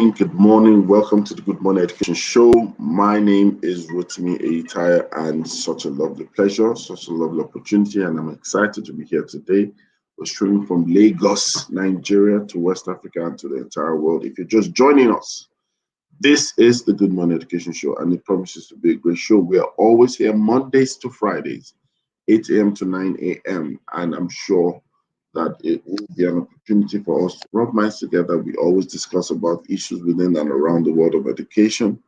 morning. Good morning. Welcome to the Good Morning Education Show. My name is Rotimi Eitaya, and such a lovely pleasure, such a lovely opportunity, and I'm excited to be here today. We're streaming from Lagos, Nigeria, to West Africa and to the entire world. If you're just joining us, this is the Good Morning Education Show, and it promises to be a great show. We are always here Mondays to Fridays, 8 a.m. to 9 a.m., and I'm sure that it will be an opportunity for us to rub minds together. We always discuss about issues within and around the world of education.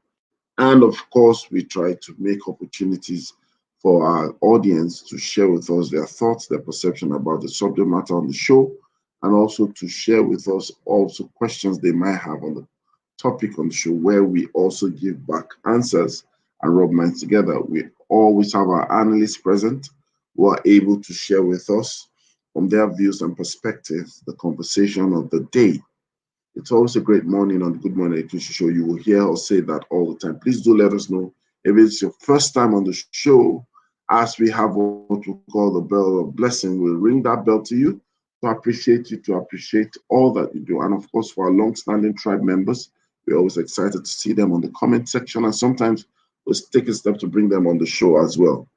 And of course, we try to make opportunities for our audience to share with us their thoughts, their perception about the subject matter on the show, and also to share with us also questions they might have on the topic on the show, where we also give back answers and rub minds together. We always have our analysts present who are able to share with us from their views and perspectives the conversation of the day. It's always a great morning on the Good Morning Education Show. You will hear us say that all the time. Please do let us know if it's your first time on the show, as we have what we call the bell of blessing. We'll ring that bell to you to appreciate you, to appreciate all that you do. And of course, for our long-standing tribe members, we're always excited to see them on the comment section, and sometimes we'll take a step to bring them on the show as well.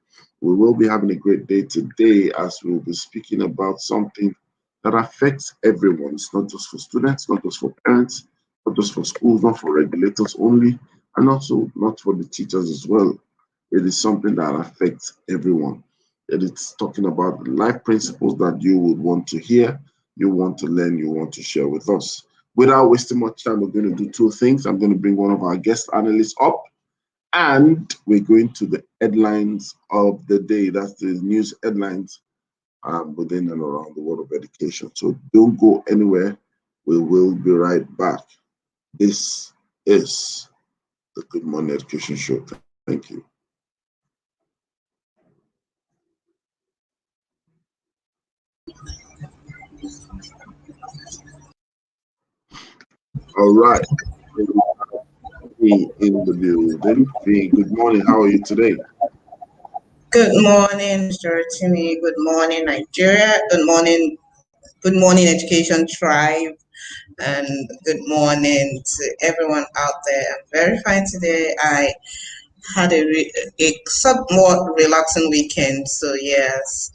We will be having a great day today, as we'll be speaking about something that affects everyone. It's not just for students, not just for parents, not just for schools, not for regulators only, and also not for the teachers as well. It is something that affects everyone. It's talking about the life principles that you would want to hear, you want to learn, you want to share with us. Without wasting much time, we're going to do two things. I'm going to bring one of our guest analysts up, and we're going to the headlines of the day. That's the news headlines within and around the world of education. So don't go anywhere. We will be right back. This is the Good Morning Education Show. Thank you. All right. In the building. Good morning. How are you today? Good morning, Mr. Timmy. Good morning, Nigeria. Good morning, Education Tribe. And good morning to everyone out there. I'm very fine today. I had a somewhat relaxing weekend. So, yes,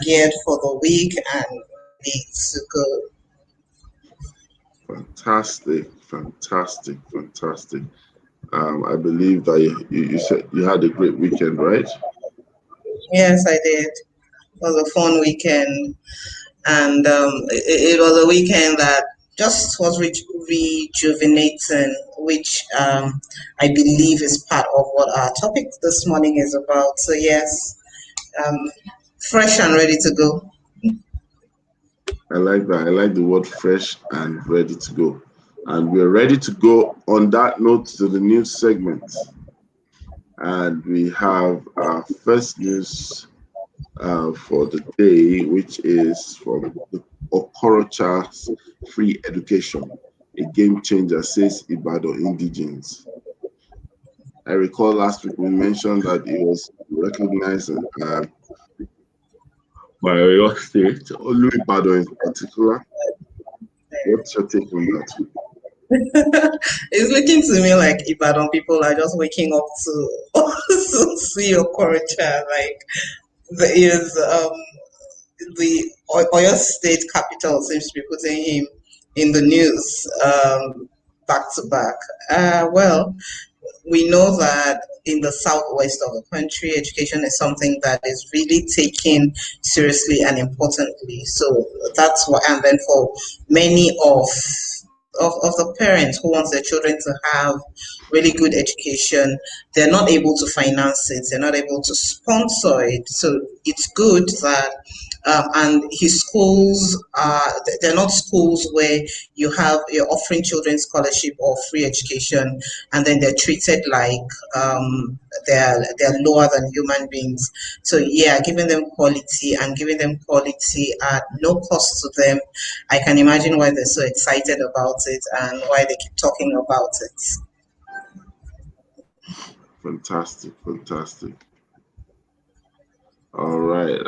geared for the week and ready to go. Fantastic. I believe that you said you had a great weekend, right? Yes, I did. It was a fun weekend, and it was a weekend that just was rejuvenating, which I believe is part of what our topic this morning is about. So yes, fresh and ready to go. I like that. I like the word fresh and ready to go. And we're ready to go on that note to the news segment. And we have our first news for the day, which is from the Okorocha's Free Education, a game changer, says Ibadan Indigenes. I recall last week we mentioned that it was recognized by your state, Olubadan in particular. What's your take on that? It's looking to me like Ibadan people are just waking up to see Okorocha. Like the Oyo State capital seems to be putting him in the news back to back. Well, we know that in the southwest of the country, education is something that is really taken seriously and importantly. So that's what, and then for many of the parents who want their children to have really good education, they're not able to finance it, they're not able to sponsor it. So it's good that and his schools are, they're not schools where you're offering children scholarship or free education and then they're treated like they're lower than human beings. So yeah, giving them quality and giving them quality at no cost to them. I can imagine why they're so excited about it and why they keep talking about it. Fantastic. All right.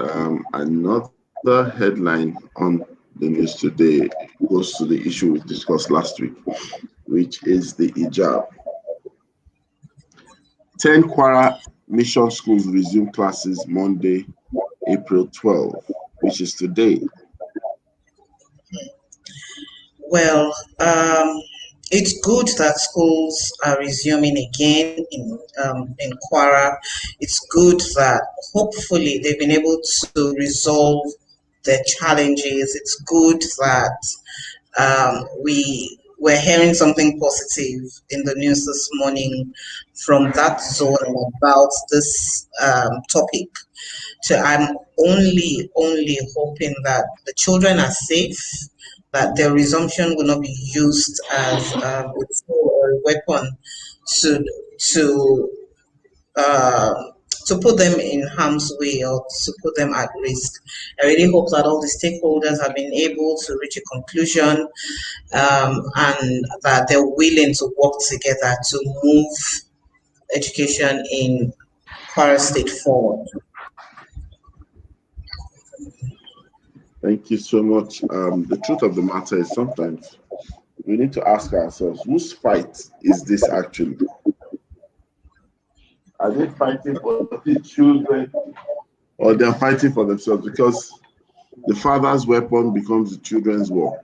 Another headline on the news today goes to the issue we discussed last week, which is the hijab. 10 Kwara mission schools resume classes Monday, April 12, which is today. Well, it's good that schools are resuming again in Kwara. It's good that hopefully they've been able to resolve their challenges. It's good that we're hearing something positive in the news this morning from that zone about this topic. So I'm only hoping that the children are safe, that their resumption will not be used as a tool or a weapon to to uh, to put them in harm's way or to put them at risk. I really hope that all the stakeholders have been able to reach a conclusion, and that they're willing to work together to move education in Kwara State forward. Thank you so much. The truth of the matter is sometimes we need to ask ourselves, whose fight is this actually? Are they fighting for the children or they're fighting for themselves? Because the father's weapon becomes the children's war.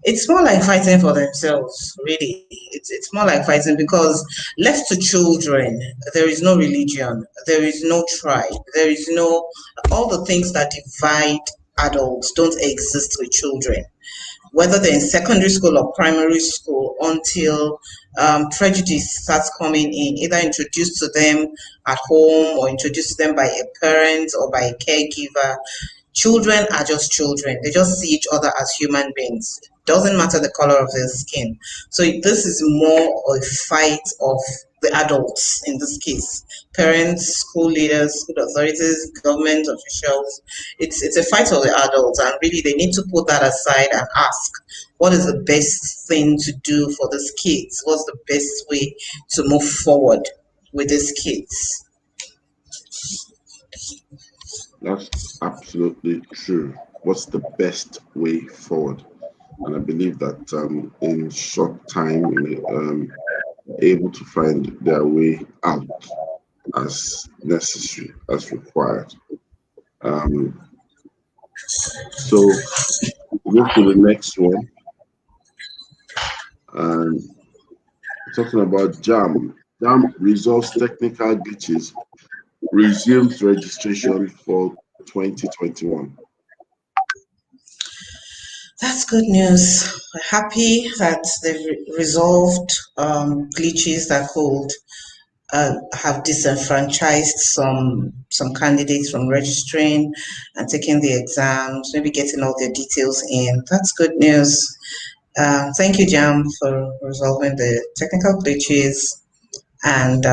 It's more like fighting for themselves, really. It's more like fighting because left to children, there is no religion, there is no tribe, there is no, all the things that divide adults don't exist with children, whether they're in secondary school or primary school, until prejudice starts coming in, either introduced to them at home or introduced to them by a parent or by a caregiver. Children are just children. They just see each other as human beings. Doesn't matter the color of their skin. So this is more a fight of the adults in this case. Parents, school leaders, school authorities, government officials. It's a fight of the adults, and really they need to put that aside and ask, what is the best thing to do for these kids? What's the best way to move forward with these kids? That's absolutely true. What's the best way forward? And I believe that in short time, able to find their way out as necessary, as required. So go to the next one. And talking about JAM. JAM resolves technical glitches, resumes registration for 2021. That's good news. We're happy that they've resolved glitches that could have disenfranchised some candidates from registering and taking the exams, maybe getting all their details in. That's good news. Thank you, JAM, for resolving the technical glitches and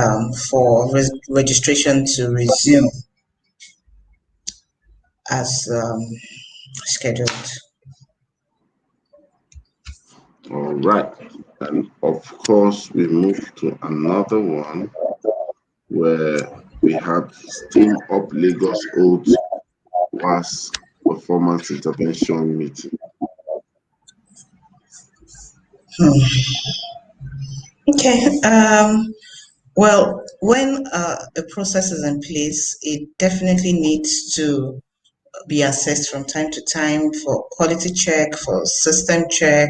for registration to resume as scheduled. All right. And of course, we move to another one where we have Steam Up Lagos Holds WAS Performance Intervention Meeting. Okay. Well, when a process is in place, it definitely needs to be assessed from time to time for quality check, for system check,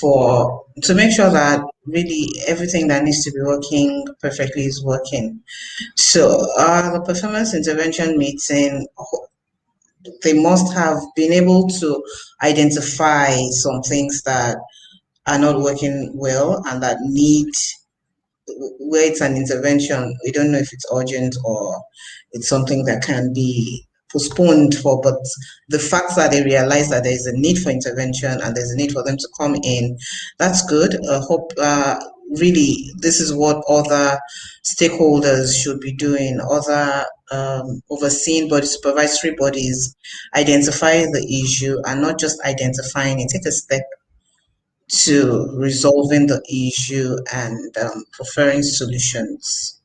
to make sure that really everything that needs to be working perfectly is working. So the performance intervention meeting, they must have been able to identify some things that are not working well and that need, where it's an intervention, we don't know if it's urgent or it's something that can be postponed for, but the fact that they realize that there is a need for intervention and there's a need for them to come in, that's good. I hope really this is what other stakeholders should be doing, other overseeing bodies, supervisory bodies, identify the issue and not just identifying it, take a step to resolving the issue and preferring solutions.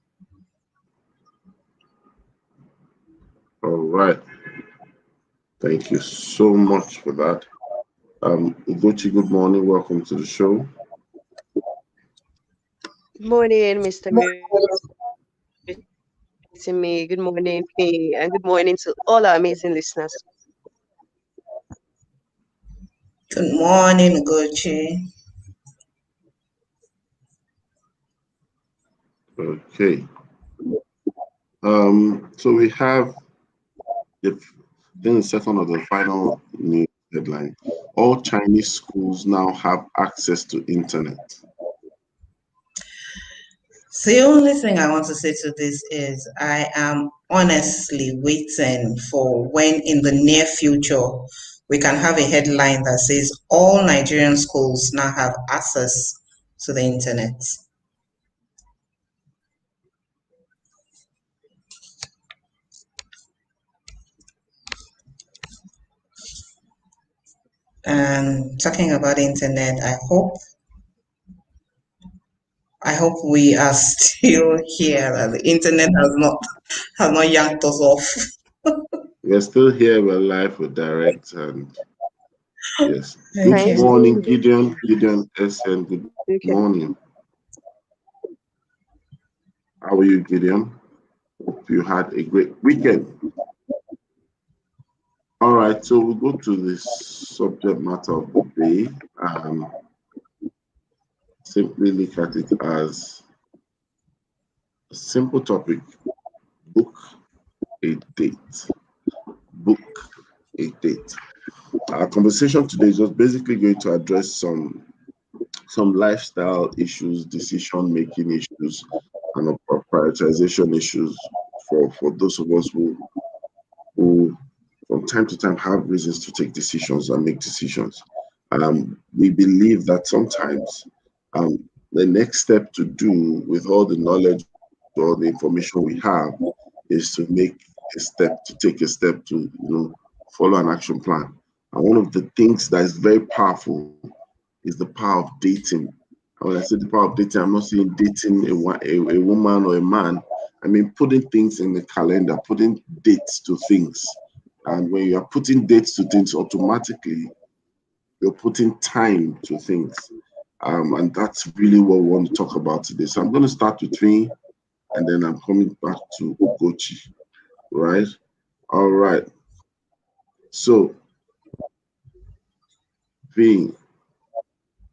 All right. Thank you so much for that. Ugochi, good morning. Welcome to the show. Good morning, Mr. Me. Good morning, P, and good morning to all our amazing listeners. Good morning, Gochi. Okay. So we have the second of the final news headline. All Chinese schools now have access to internet. So the only thing I want to say to this is I am honestly waiting for when in the near future we can have a headline that says all Nigerian schools now have access to the internet. And talking about internet, I hope we are still here, that the internet has not yanked us off. We're still here, we're live, we're direct, and yes. Thank Good you. morning, Gideon. Gideon SN, good morning. How are you, Gideon? Hope you had a great weekend. All right, so we'll go to the subject matter of the day. Simply look at it as a simple topic: book a date. Book a date. Our conversation today is just basically going to address some lifestyle issues, decision making issues, and prioritization issues for those of us who from time to time have reasons to take decisions and make decisions. We believe that sometimes the next step to do with all the knowledge or the information we have is to take a step to follow an action plan. And one of the things that is very powerful is the power of dating. And when I say the power of dating, I'm not saying dating a woman or a man. I mean putting things in the calendar, putting dates to things. And when you are putting dates to things, automatically you're putting time to things. And that's really what we want to talk about today. So I'm going to start with me, and then I'm coming back to Ugochi, right? All right. So, V,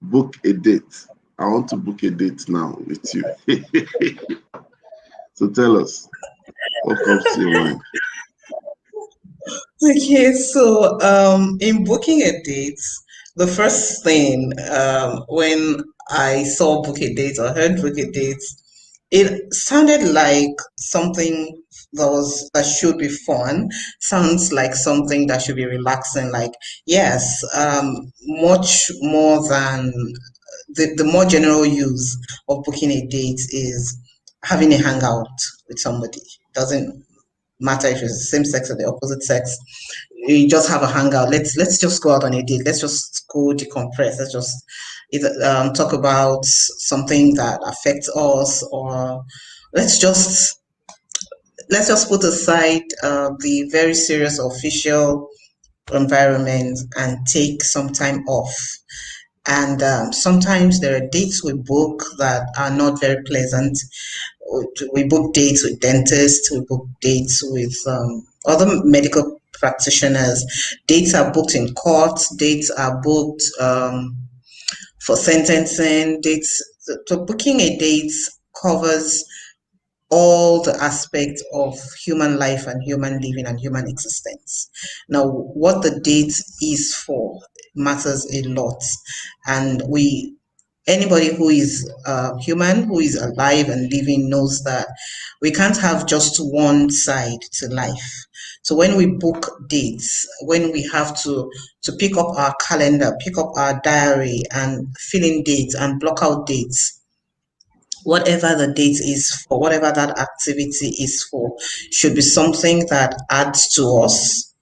book a date. I want to book a date now with you. So tell us, what comes to your mind? Okay, so in booking a date, the first thing when I saw book a date or heard book a date, it sounded like something that should be fun. Sounds like something that should be relaxing. Like yes, much more than the more general use of booking a date is having a hangout with somebody. Doesn't matter if it's the same sex or the opposite sex. You just have a hangout. Let's just go out on a date. Let's just go decompress. Let's just talk about something that affects us, or let's just put aside the very serious official environment and take some time off. And sometimes there are dates we book that are not very pleasant. We book dates with dentists, we book dates with other medical practitioners. Dates are booked in court, dates are booked for sentencing, dates. So booking a date covers all the aspects of human life and human living and human existence. Now, what the date is for matters a lot, and anybody who is human, who is alive and living, knows that we can't have just one side to life. So when we book dates, when we have to pick up our calendar, pick up our diary and fill in dates and block out dates, whatever the date is for, whatever that activity is for, should be something that adds to us,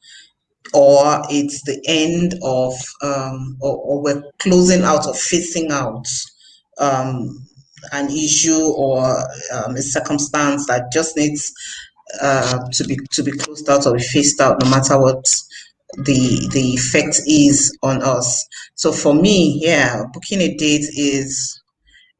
or it's the end of or we're closing out or phasing out an issue or a circumstance that just needs to be closed out or be phased out, no matter what the effect is on us. So for me, yeah, booking a date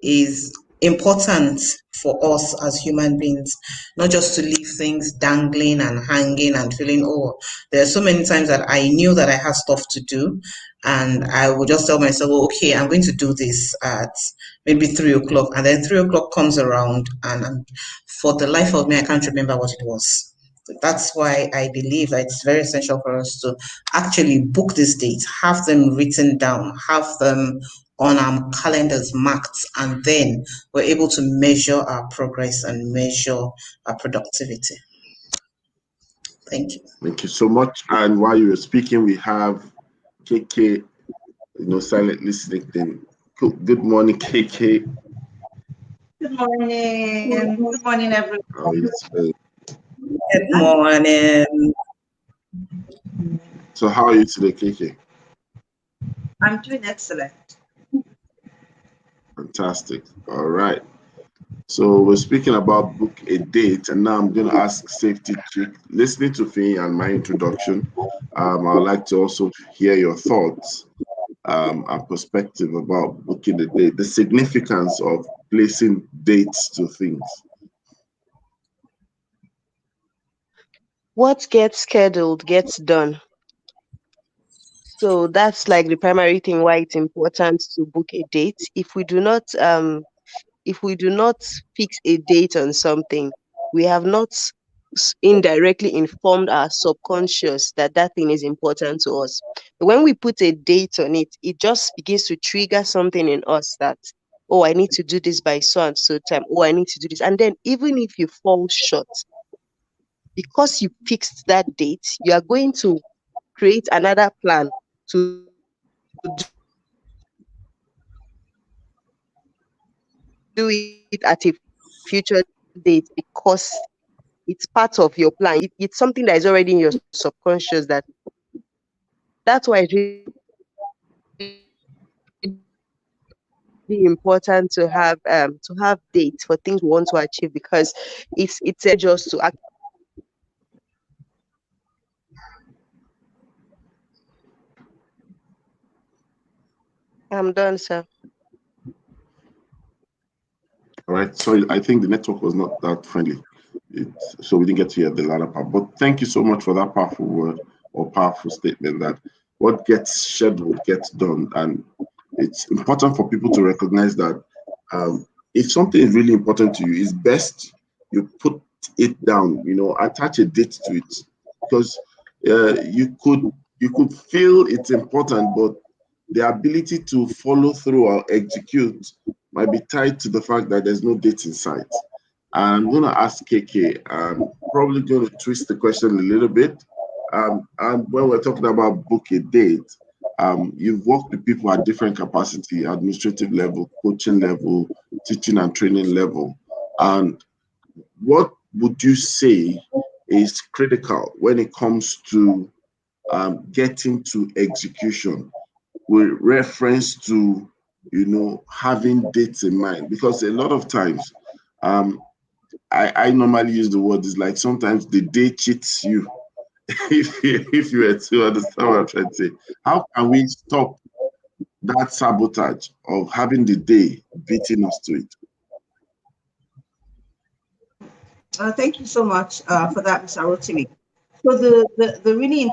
is important for us as human beings, not just to leave things dangling and hanging and feeling, oh, there are so many times that I knew that I had stuff to do, and I would just tell myself, oh, okay, I'm going to do this at maybe 3 o'clock, and then 3 o'clock comes around, and for the life of me, I can't remember what it was. So that's why I believe that it's very essential for us to actually book these dates, have them written down, have them on our calendars marked, and then we're able to measure our progress and measure our productivity. Thank you. Thank you so much. And while you were speaking, we have KK, silently listening. Good morning, KK. Good morning. Good morning, everyone. How is it? Good morning. So how are you today, KK? I'm doing excellent. Fantastic. All right. So we're speaking about book a date, and now I'm going to ask Safety Chick. Listening to me and my introduction, I would like to also hear your thoughts and perspective about booking a date, the significance of placing dates to things. What gets scheduled gets done. So that's like the primary thing why it's important to book a date. If we do not fix a date on something, we have not indirectly informed our subconscious that that thing is important to us. But when we put a date on it, it just begins to trigger something in us that, oh, I need to do this by so and so time. Oh, I need to do this. And then even if you fall short, because you fixed that date, you are going to create another plan to do it at a future date because it's part of your plan. It's something that is already in your subconscious. That's why it's really important to have dates for things we want to achieve, because it's just to act. I'm done, sir. All right. So I think the network was not that friendly, so we didn't get to hear the latter part. But thank you so much for that powerful word or powerful statement that what gets scheduled gets done. And it's important for people to recognize that if something is really important to you, it's best you put it down, attach a date to it, because you could feel it's important, but the ability to follow through or execute might be tied to the fact that there's no date in sight. And I'm going to ask KK, I'm probably going to twist the question a little bit. And when we're talking about book a date, you've worked with people at different capacity, administrative level, coaching level, teaching and training level. And what would you say is critical when it comes to getting to execution with reference to having dates in mind? Because a lot of times I normally use the word is like sometimes the day cheats you. if you were to understand what I'm trying to say, how can we stop that sabotage of having the day beating us to it? Thank you so much for that, Mr. Rotimi. So the really,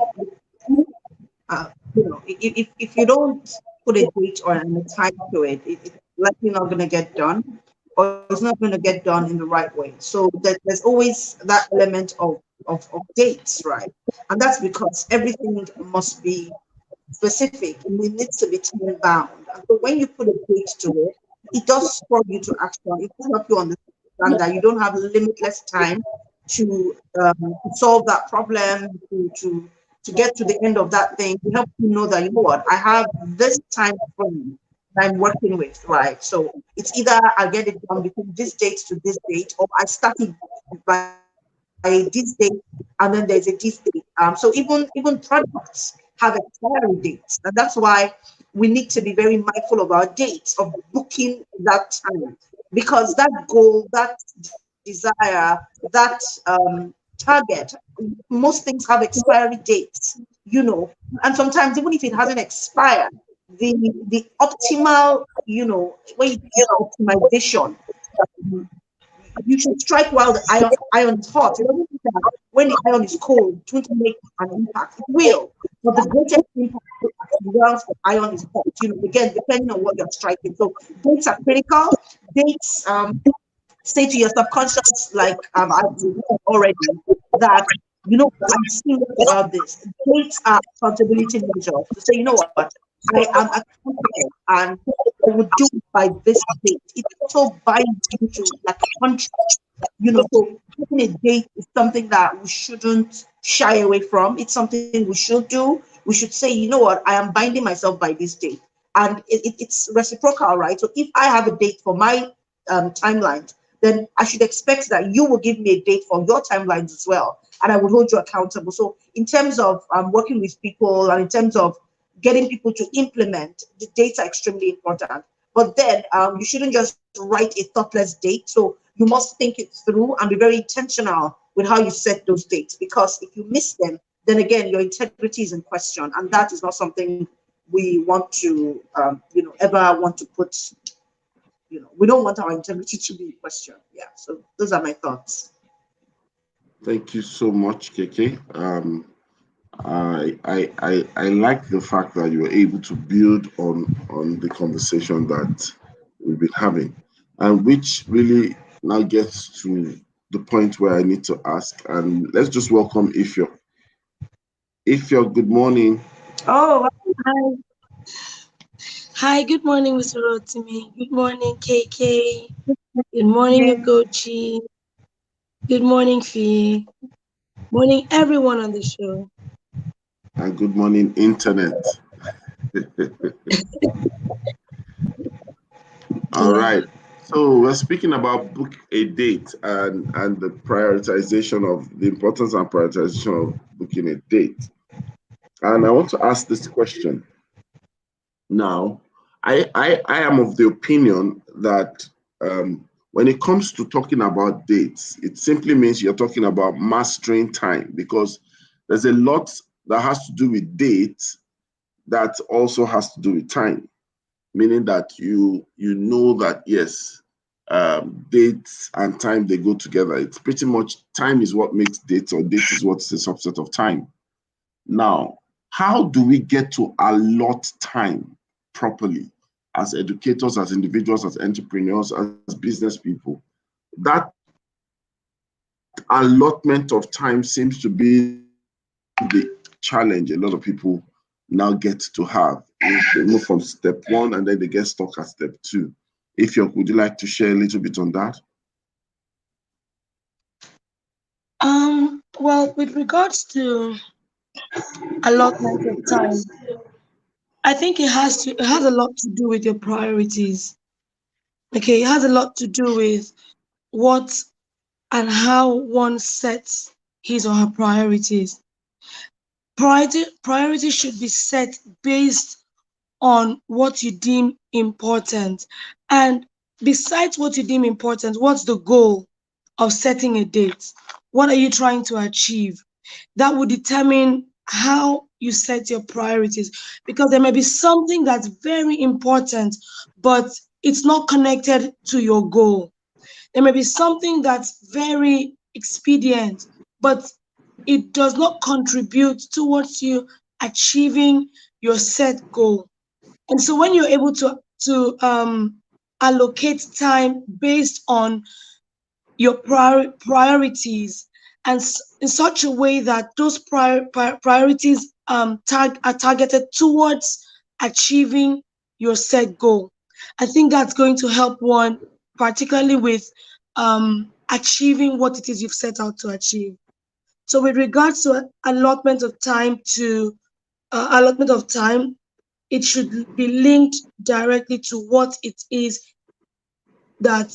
if you don't put a date or a time to it, it's likely not going to get done, or it's not going to get done in the right way. So there's always that element of dates, right? And that's because everything must be specific and it needs to be time bound. And so when you put a date to it, it does spur you to action. It will help you understand that you don't have limitless time to solve that problem, to get to the end of that thing. To help you know that, you know what, I have this time frame that I'm working with, right? So it's either I get it done between this date to this date, or I start it by this date, and then there's a this date. So even products have expiry dates, and that's why we need to be very mindful of our dates of booking that time, because that goal, that desire, that target, most things have expiry dates. you know, and sometimes even if it hasn't expired, the optimal, you know, when you get optimization, you should strike while the iron is hot. It doesn't mean that when the iron is cold, it won't make an impact. It will, but the greatest impact once the iron is hot. You know, again, depending on what you're striking. So dates are critical. Dates say to your subconscious, like I've said already, that you know I'm serious about this. Dates are accountability measures to say, you know what, I am accountable and I would do it by this date. It also binds you to like a contract, you know. So having a date is something that we shouldn't shy away from. It's something we should do. We should say, you know what, I am binding myself by this date, and it's reciprocal, right? So if I have a date for my timelines, then I should expect that you will give me a date for your timelines as well, and I would hold you accountable. So in terms of working with people and in terms of getting people to implement, the dates are extremely important. But then you shouldn't just write a thoughtless date. So you must think it through and be very intentional with how you set those dates, because if you miss them, then again, your integrity is in question. And that is not something we want to, you know, ever want to put, you know, we don't want our integrity to be in question. Yeah, so those are my thoughts. Thank you so much, KK. I like the fact that you were able to build on the conversation that we've been having, and which really now gets to the point where I need to ask. And let's just welcome Ifyo. Ifyo, good morning. Oh, Hi. Hi, good morning, Mr. Rotimi. Good morning, KK. Good morning, yeah. Ugochi. Good morning, Fee. Morning, everyone on the show. And good morning, Internet. All right. So we're speaking about book a date and the prioritization of the importance and prioritization of booking a date. And I want to ask this question. Now, I am of the opinion that when it comes to talking about dates, it simply means you're talking about mastering time, because there's a lot that has to do with dates that also has to do with time, meaning that you know that, yes, dates and time, they go together. It's pretty much time is what makes dates, or date is what's a subset of time. Now, how do we get to allot time properly as educators, as individuals, as entrepreneurs, as business people? That allotment of time seems to be the challenge a lot of people now get to have. They move from step one and then they get stuck at step two. Ifyo, would you like to share a little bit on that? Well, with regards to allotment of time, I think it has a lot to do with your priorities. Okay, it has a lot to do with what and how one sets his or her priorities. Priorities should be set based on what you deem important. And besides what you deem important, what's the goal of setting a date? What are you trying to achieve? That would determine how you set your priorities, because there may be something that's very important, but it's not connected to your goal. There may be something that's very expedient, but it does not contribute towards you achieving your set goal. And so when you're able to allocate time based on your priorities, and in such a way that those priorities are targeted towards achieving your set goal, I think that's going to help one, particularly with achieving what it is you've set out to achieve. So with regards to allotment of time, it should be linked directly to what it is that,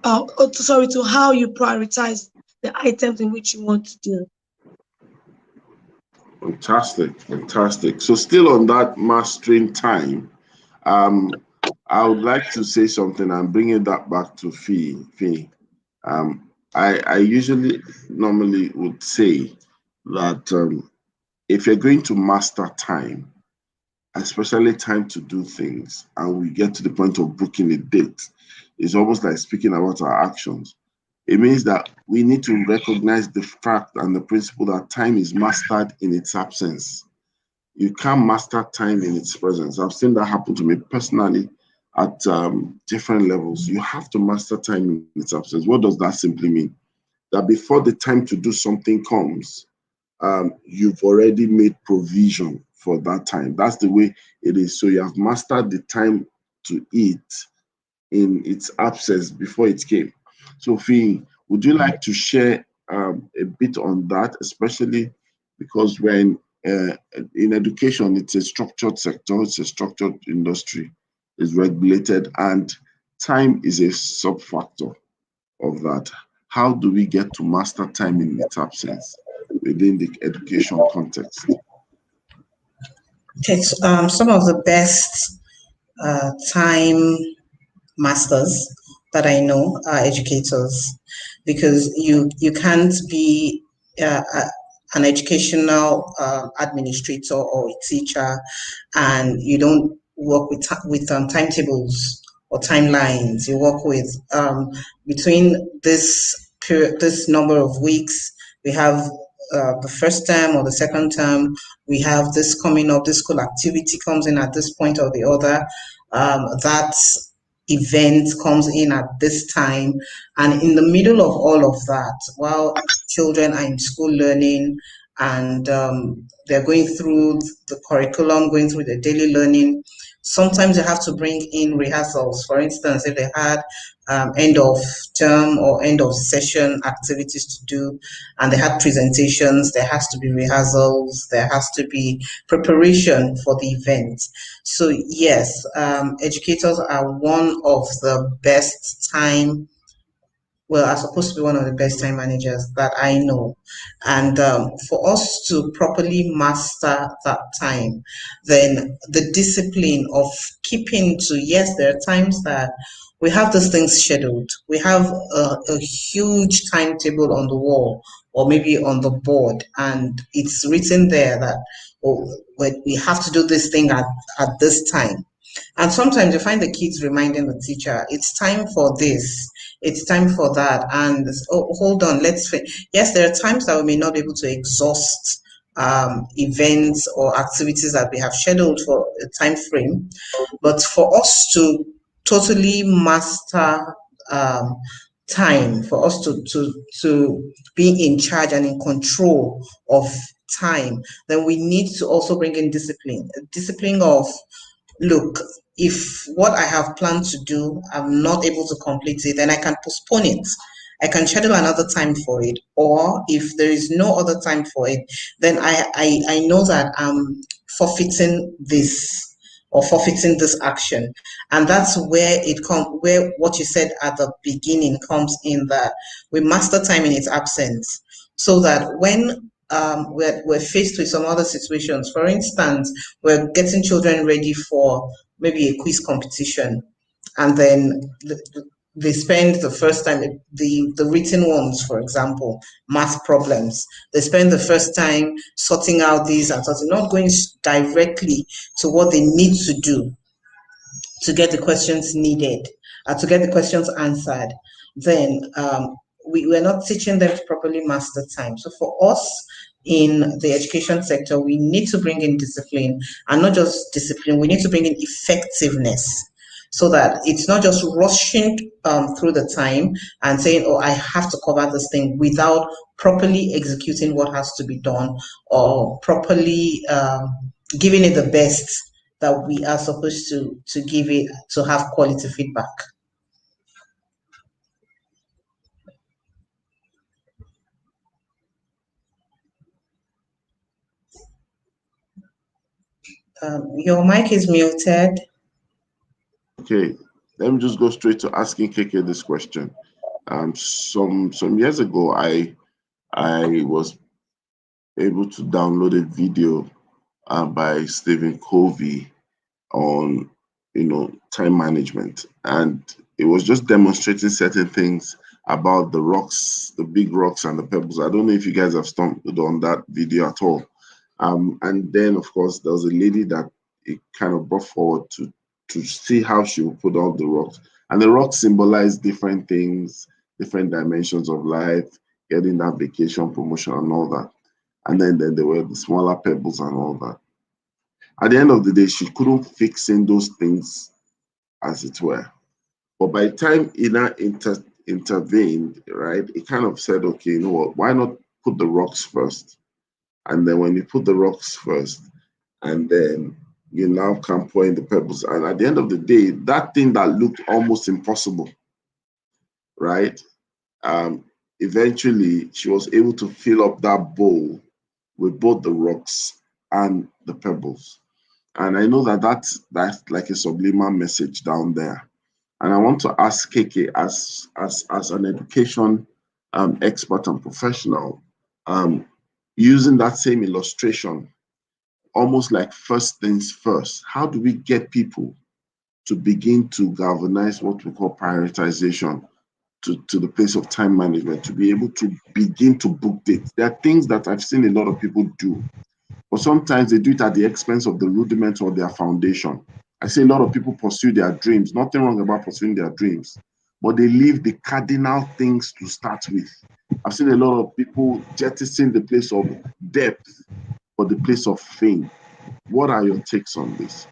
to how you prioritize the items in which you want to do. Fantastic, fantastic. So still on that mastering time, I would like to say something and bringing that back to Fee. I usually normally would say that if you're going to master time, especially time to do things, and we get to the point of booking a date, it's almost like speaking about our actions. It means that we need to recognize the fact and the principle that time is mastered in its absence. You can't master time in its presence. I've seen that happen to me personally at different levels. You have to master time in its absence. What does that simply mean? That before the time to do something comes, you've already made provision for that time. That's the way it is. So you have mastered the time to eat in its absence before it came. So, Fee, would you like to share a bit on that, especially because when in education, it's a structured sector, it's a structured industry, it's regulated, and time is a sub factor of that. How do we get to master time in its absence within the education context? Okay, some of the best time masters that I know are educators, because you can't be an educational administrator or a teacher and you don't work with timetables or timelines. You work with between this period, this number of weeks, we have the first term or the second term, we have this coming up, this school activity comes in at this point or the other. That event comes in at this time, and in the middle of all of that, while children are in school learning and they're going through the curriculum, going through the daily learning, sometimes you have to bring in rehearsals. For instance, if they had end of term or end of session activities to do and they had presentations, there has to be rehearsals, there has to be preparation for the event. So yes, educators are one of the best time, well, are supposed to be one of the best time managers that I know. And for us to properly master that time, then the discipline of keeping to, yes, there are times that we have those things scheduled. We have a huge timetable on the wall or maybe on the board, and it's written there that, oh, we have to do this thing at this time. And sometimes you find the kids reminding the teacher, it's time for this, it's time for that. And, oh, hold on, yes, there are times that we may not be able to exhaust events or activities that we have scheduled for a time frame. But for us to totally master time, for us to be in charge and in control of time, then we need to also bring in discipline. Discipline of, look, if what I have planned to do, I'm not able to complete it, then I can postpone it. I can schedule another time for it. Or if there is no other time for it, then I know that I'm forfeiting this or forfeiting this action. And that's where where what you said at the beginning comes in, that we master time in its absence, so that when we're faced with some other situations. For instance, we're getting children ready for maybe a quiz competition, and then they spend the first time, the written ones, for example, math problems. They spend the first time sorting out these and sorting, not going directly to what they need to do to get the questions needed, to get the questions answered. Then we're not teaching them to properly master time. So for us in the education sector, we need to bring in discipline, and not just discipline, we need to bring in effectiveness, so that it's not just rushing through the time and saying, oh, I have to cover this thing, without properly executing what has to be done, or properly giving it the best that we are supposed to give it, to have quality feedback. Your mic is muted. Okay, let me just go straight to asking KK this question. Some years ago, I was able to download a video by Stephen Covey on time management, and it was just demonstrating certain things about the rocks, the big rocks and the pebbles. I don't know if you guys have stumbled on that video at all. And then, of course, there was a lady that it kind of brought forward to see how she would put all the rocks. And the rocks symbolize different things, different dimensions of life, getting that vacation, promotion, and all that. And then there were the smaller pebbles and all that. At the end of the day, she couldn't fix in those things, as it were. But by the time Ina intervened, right, it kind of said, okay, you know what, why not put the rocks first? And then when you put the rocks first, and then you now can pour in the pebbles. And at the end of the day, that thing that looked almost impossible, right? Eventually, she was able to fill up that bowl with both the rocks and the pebbles. And I know that that's like a subliminal message down there. And I want to ask KK, as an education expert and professional, using that same illustration, almost like first things first, how do we get people to begin to galvanize what we call prioritization to the place of time management, to be able to begin to book dates? There are things that I've seen a lot of people do, but sometimes they do it at the expense of the rudiment or their foundation. I see a lot of people pursue their dreams. Nothing wrong about pursuing their dreams, but they leave the cardinal things to start with. I've seen a lot of people jettison the place of depth for the place of fame. What are your takes on this?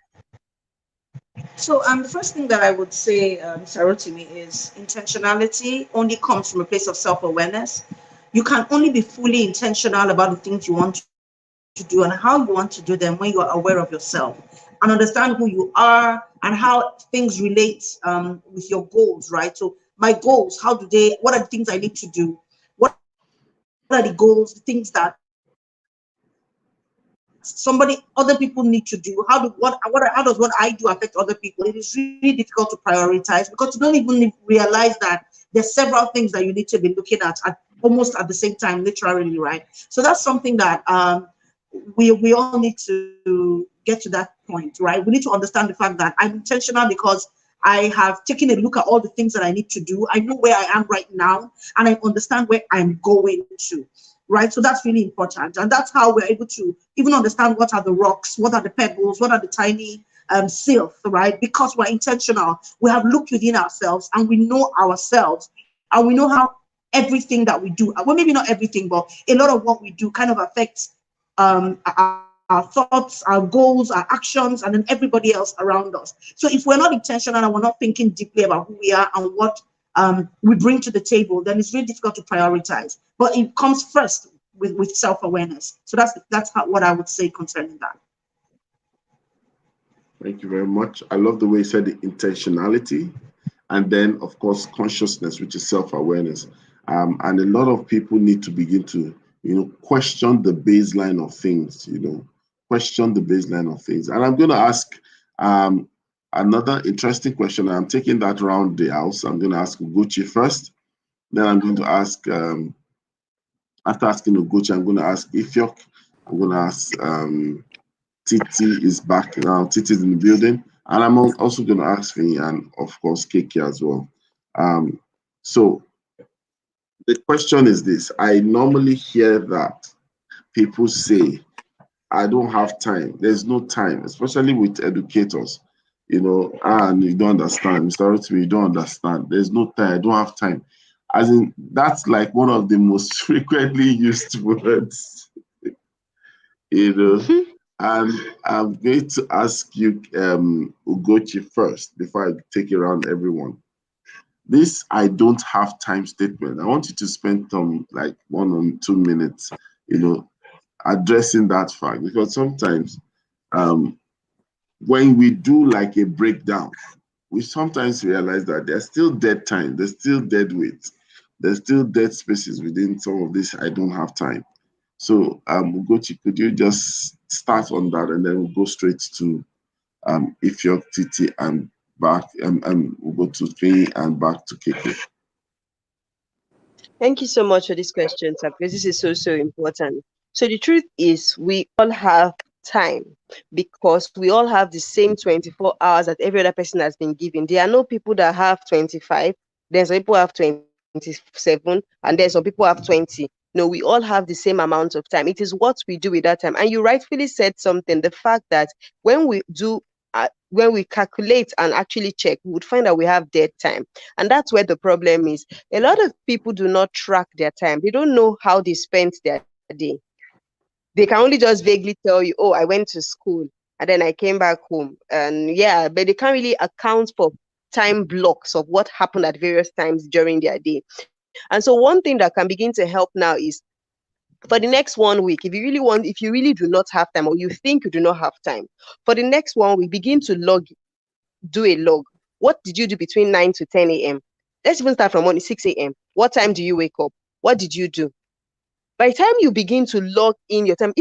So, the first thing that I would say, Sarotimi, is intentionality only comes from a place of self-awareness. You can only be fully intentional about the things you want to do and how you want to do them when you are aware of yourself and understand who you are and how things relate with your goals, right? So, my goals, what are the things I need to do? What are the goals, the things that other people need to do? How does what I do affect other people? It is really difficult to prioritize because you don't even realize that there's several things that you need to be looking at almost at the same time, literally, right? So that's something that we all need to get to that point, right? We need to understand the fact that I'm intentional because I have taken a look at all the things that I need to do. I know where I am right now, and I understand where I'm going to. Right, so that's really important, and that's how we're able to even understand what are the rocks, what are the pebbles, what are the tiny silt, right? Because we're intentional, we have looked within ourselves, and we know ourselves, and we know how everything that we do, well, maybe not everything, but a lot of what we do kind of affects our thoughts, our goals, our actions, and then everybody else around us. So if we're not intentional and we're not thinking deeply about who we are and what we bring to the table, then it's really difficult to prioritize. But it comes first with self-awareness. So that's what I would say concerning that. Thank you very much. I love the way you said the intentionality, and then of course consciousness, which is self-awareness. And a lot of people need to begin to, question the baseline of things. Question the baseline of things. And I'm going to ask another interesting question. I'm taking that around the house. I'm going to ask Ugochi first. Then I'm going to ask, after asking Ugochi, I'm going to ask Ifyok. I'm going to ask Titi is back now. Titi's in the building. And I'm also going to ask Finny and, of course, Keke as well. So the question is this. I normally hear that people say, I don't have time. There's no time, especially with educators. And you don't understand. Mr. Rotimi, you don't understand. There's no time. I don't have time. As in, that's like one of the most frequently used words, And I'm going to ask you, Ugochi, first, before I take it around everyone. This I don't have time statement, I want you to spend like 1 or 2 minutes, addressing that fact, because sometimes when we do like a breakdown, we sometimes realize that there's still dead time, there's still dead weight, there's still dead spaces within some of this I don't have time. So Ugochi, could you just start on that, and then we'll go straight to Ifyok, Titi, and back, and we'll go to Finny and back to Keke. Thank you so much for this question, sir, because this is so important. So the truth is, we all have time because we all have the same 24 hours that every other person has been given. There are no people that have 25. There's some people have 27, and there's some people have 20. No, we all have the same amount of time. It is what we do with that time. And you rightfully said something, the fact that when we calculate and actually check, we would find that we have dead time. And that's where the problem is. A lot of people do not track their time. They don't know how they spent their day. They can only just vaguely tell you, oh, I went to school and then I came back home. And yeah, but they can't really account for time blocks of what happened at various times during their day. And so one thing that can begin to help now is for the next 1 week, if you really do not have time or you think you do not have time, for the next 1 week, begin to do a log. What did you do between 9 to 10 a.m.? Let's even start from morning, 6 a.m. What time do you wake up? What did you do? By the time you begin to log in your time,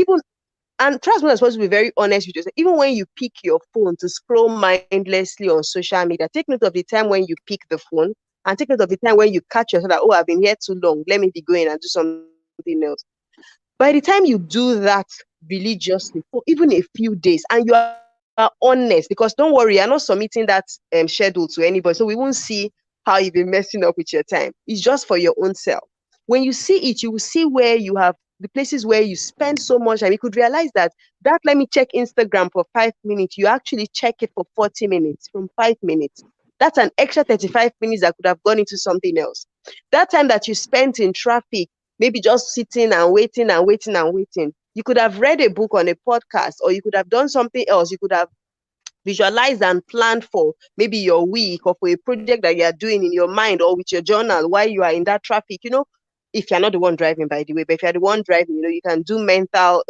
and trust me, I'm supposed to be very honest with yourself, even when you pick your phone to scroll mindlessly on social media, take note of the time when you pick the phone and take note of the time when you catch yourself that, oh, I've been here too long. Let me be going and do something else. By the time you do that religiously for even a few days and you are honest, because don't worry, you're not submitting that schedule to anybody, so we won't see how you've been messing up with your time. It's just for your own self. When you see it, you will see where you have the places where you spend so much time. You could realize that let me check Instagram for 5 minutes, you actually check it for 40 minutes from 5 minutes. That's an extra 35 minutes that could have gone into something else. That time that you spent in traffic, maybe just sitting and waiting and waiting and waiting, you could have read a book on a podcast, or you could have done something else. You could have visualized and planned for maybe your week or for a project that you are doing in your mind or with your journal while you are in that traffic. If you're not the one driving, by the way, but if you're the one driving, you can do mental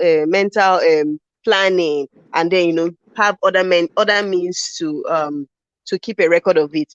planning, and then have other means to keep a record of it.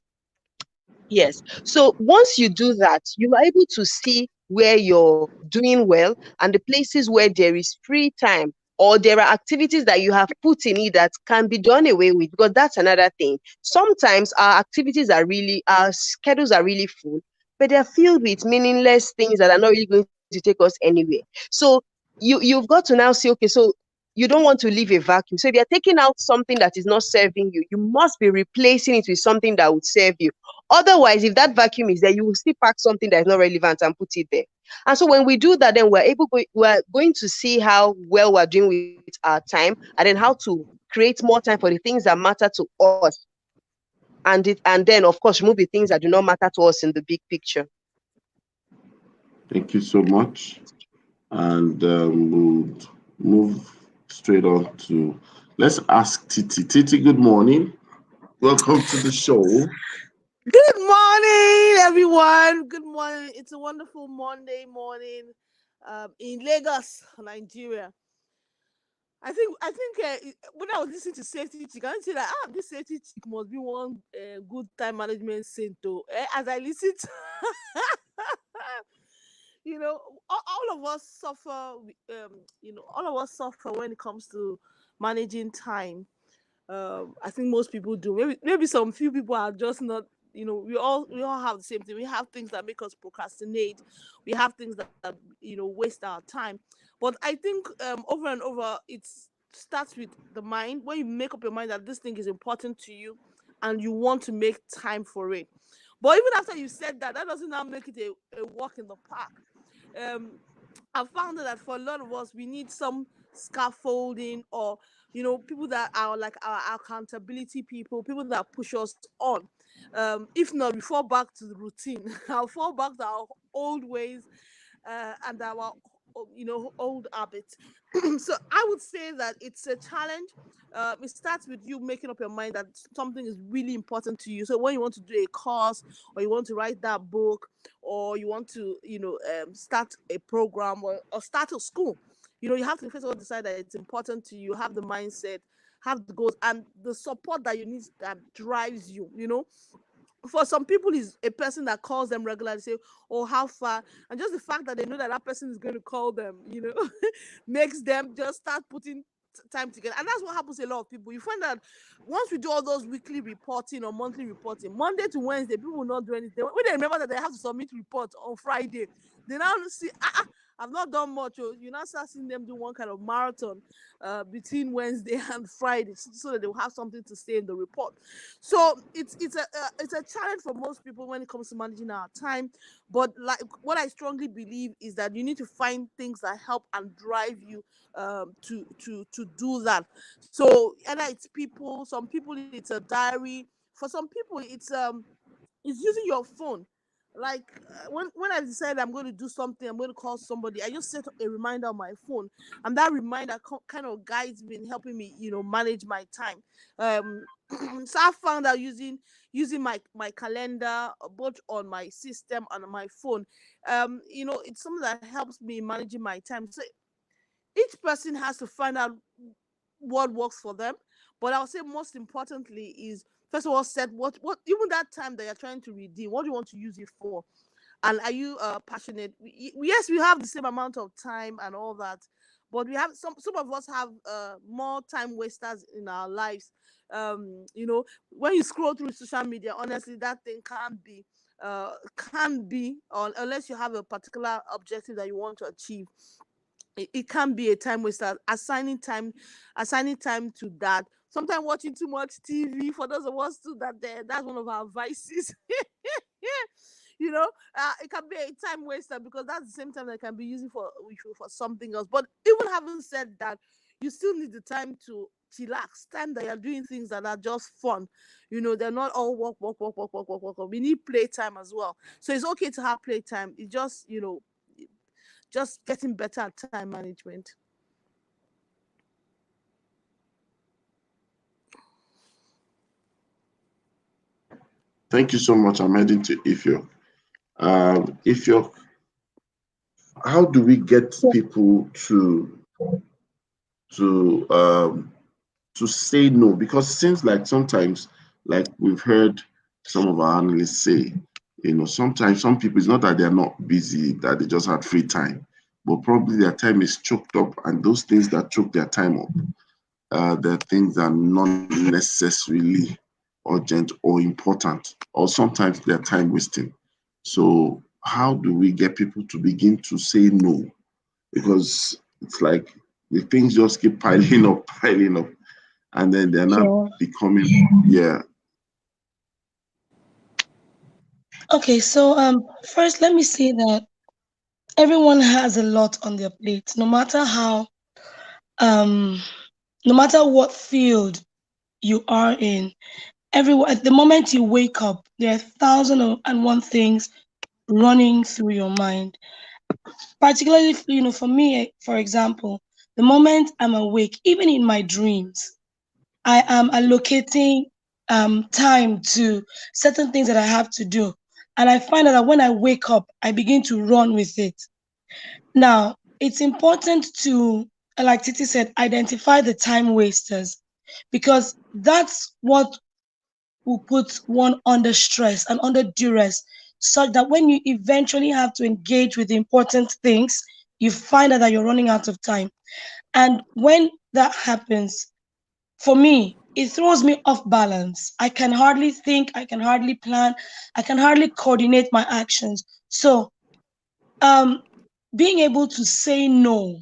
Yes. So once you do that, you are able to see where you're doing well and the places where there is free time, or there are activities that you have put in it that can be done away with, because that's another thing. Sometimes our schedules are really full, but they're filled with meaningless things that are not really going to take us anywhere. So you've got to now say, okay, so you don't want to leave a vacuum. So if you're taking out something that is not serving you, you must be replacing it with something that would serve you. Otherwise, if that vacuum is there, you will still pack something that is not relevant and put it there. And so when we do that, then we're going to see how well we're doing with our time, and then how to create more time for the things that matter to us. And then, of course, remove the things that do not matter to us in the big picture. Thank you so much. And we'll move straight on to, let's ask Titi. Titi, good morning. Welcome to the show. Good morning, everyone. Good morning. It's a wonderful Monday morning in Lagos, Nigeria. I think when I was listening to Safety Chick, I see that this Safety Chick must be one good time management saint. As I listen to, all of us suffer. All of us suffer when it comes to managing time. I think most people do. Maybe some few people are just not. We all have the same thing. We have things that make us procrastinate. We have things that waste our time. But I think over and over, it starts with the mind. When you make up your mind that this thing is important to you and you want to make time for it. But even after you said that doesn't now make it a walk in the park. I found that for a lot of us, we need some scaffolding, or people that are like our accountability people that push us on. If not, we fall back to the routine. I'll fall back to our old ways and our old habits. So I would say that it's a challenge. It starts with you making up your mind that something is really important to you. So when you want to do a course, or you want to write that book, or you want to start a program, or start a school, you have to first of all decide that it's important to you, have the mindset, have the goals, and the support that you need that drives you. For some people, is a person that calls them regularly, say, oh, how far? And just the fact that they know that person is going to call them, makes them just start putting time together. And that's what happens to a lot of people. You find that once we do all those weekly reporting or monthly reporting, Monday to Wednesday, people will not do anything. When they remember that they have to submit reports on Friday, they now see, I've not done much. Oh, you now start seeing them do one kind of marathon between Wednesday and Friday, so that they'll have something to say in the report. So it's a challenge for most people when it comes to managing our time. But like what I strongly believe is that you need to find things that help and drive you to do that. So either it's people, some people it's a diary. For some people it's using your phone. Like when I decide I'm going to do something, I'm going to call somebody, I just set a reminder on my phone, and that reminder kind of guides me in helping me, manage my time. um so I found out using my calendar, both on my system and on my phone. It's something that helps me managing my time. So each person has to find out what works for them. But I'll say most importantly is, first of all, set what even that time that you're trying to redeem, what do you want to use it for? And are you passionate? Yes, we have the same amount of time and all that, but we have some of us have more time wasters in our lives. When you scroll through social media, honestly, that thing can't be on, unless you have a particular objective that you want to achieve. It can be a time waster. Assigning time to that. Sometimes watching too much TV, for those of us too, that's one of our vices. It can be a time waster, because that's the same time that can be using for something else. But even having said that, you still need the time to relax, time that you're doing things that are just fun. They're not all work, work, work, work, work, work, work, work. We need playtime as well. So it's okay to have playtime. It's just getting better at time management. Thank you so much. I'm heading to Ifyo. Ifyo, how do we get people to say no? Because it seems like sometimes, like we've heard some of our analysts say, sometimes some people, it's not that they're not busy, that they just had free time, but probably their time is choked up, and those things that choke their time up, the things that are not necessarily urgent or important, or sometimes they're time wasting. So how do we get people to begin to say no? Because it's like the things just keep piling up, piling up, and then they're not Yeah. becoming, yeah. Okay, so first let me say that everyone has a lot on their plate, no matter what field you are in. Everyone, at the moment you wake up, there are 1,001 things running through your mind. Particularly, for me, for example, the moment I'm awake, even in my dreams, I am allocating time to certain things that I have to do. And I find out that when I wake up, I begin to run with it. Now, it's important to, like Titi said, identify the time wasters, because that's what will put one under stress and under duress, such that when you eventually have to engage with the important things, you find out that you're running out of time. And when that happens, for me, it throws me off balance. I can hardly think, I can hardly plan, I can hardly coordinate my actions. So, being able to say no,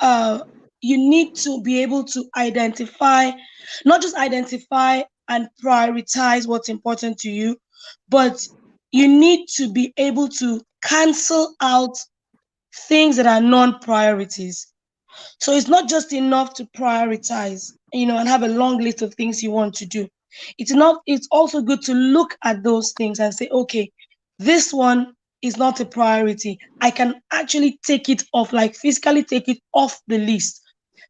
uh, you need to be able to identify, not just identify and prioritize what's important to you, but you need to be able to cancel out things that are non-priorities. So it's not just enough to prioritize, and have a long list of things you want to do. It's also good to look at those things and say, okay, this one is not a priority. I can actually take it off, like physically take it off the list.